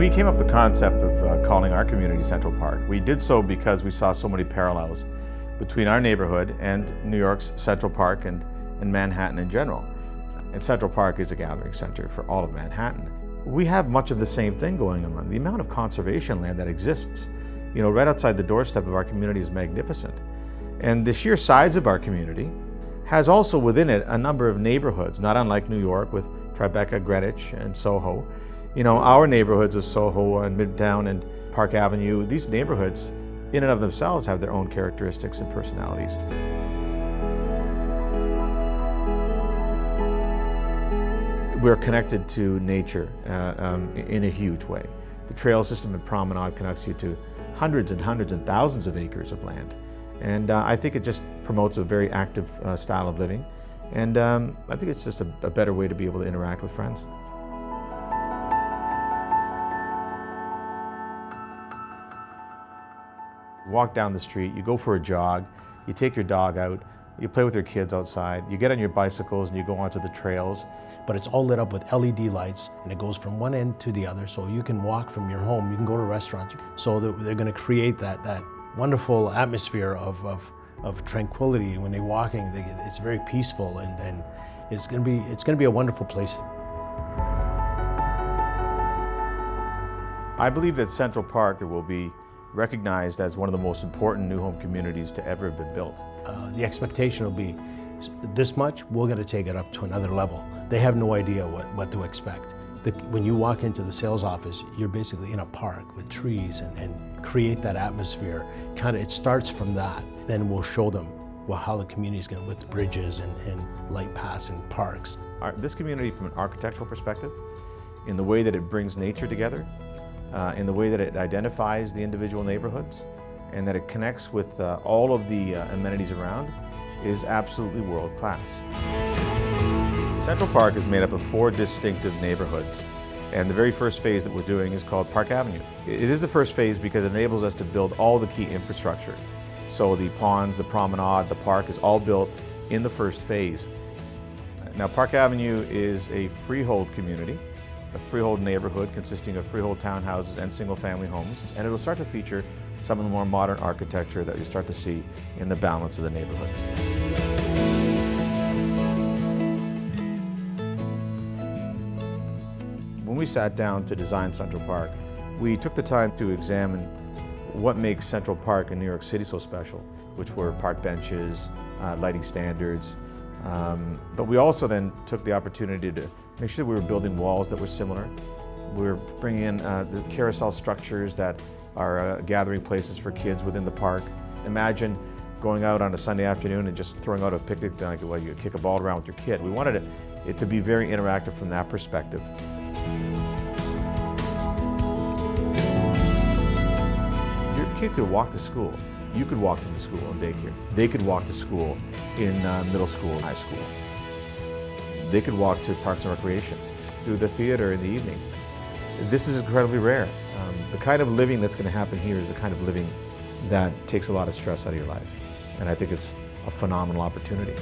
we came up with the concept of calling our community Central Park, we did so because we saw so many parallels between our neighborhood and New York's Central Park and Manhattan in general. And Central Park is a gathering center for all of Manhattan. We have much of the same thing going on. The amount of conservation land that exists, right outside the doorstep of our community is magnificent. And the sheer size of our community has also within it a number of neighborhoods, not unlike New York with Tribeca, Greenwich, and Soho. Our neighborhoods of Soho and Midtown and Park Avenue, these neighborhoods in and of themselves have their own characteristics and personalities. We're connected to nature in a huge way. The trail system and promenade connects you to hundreds and hundreds and thousands of acres of land. And I think it just promotes a very active style of living. And I think it's just a better way to be able to interact with friends. You walk down the street, you go for a jog, you take your dog out, you play with your kids outside, you get on your bicycles and you go onto the trails. But it's all lit up with LED lights and it goes from one end to the other, so you can walk from your home, you can go to restaurants. So they're going to create that wonderful atmosphere of tranquility when they're walking. It's very peaceful and it's going to be a wonderful place. I believe that Central Park will be recognized as one of the most important new home communities to ever have been built. The expectation will be this much, we're going to take it up to another level. They have no idea what to expect. When you walk into the sales office, you're basically in a park with trees and create that atmosphere. It starts from that. Then we'll show them how the community is going to, with the bridges and light paths and parks. This community, from an architectural perspective, in the way that it brings nature together, in the way that it identifies the individual neighborhoods, and that it connects with all of the amenities around, is absolutely world class. Central Park is made up of 4 distinctive neighborhoods, and the very first phase that we're doing is called Park Avenue. It is the first phase because it enables us to build all the key infrastructure. So the ponds, the promenade, the park is all built in the first phase. Now, Park Avenue is a freehold community, a freehold neighborhood consisting of freehold townhouses and single-family homes, and it'll start to feature some of the more modern architecture that you start to see in the balance of the neighborhoods. When we sat down to design Central Park, we took the time to examine what makes Central Park in New York City so special, which were park benches, lighting standards, but we also then took the opportunity to make sure we were building walls that were similar. We were bringing in the carousel structures that are gathering places for kids within the park. Imagine going out on a Sunday afternoon and just throwing out a picnic, like you kick a ball around with your kid. We wanted it to be very interactive from that perspective. Your kid could walk to school. You could walk to the school and daycare. They could walk to school in middle school and high school. They could walk to Parks and Recreation, do the theater in the evening. This is incredibly rare. The kind of living that's going to happen here is the kind of living that takes a lot of stress out of your life. And I think it's a phenomenal opportunity.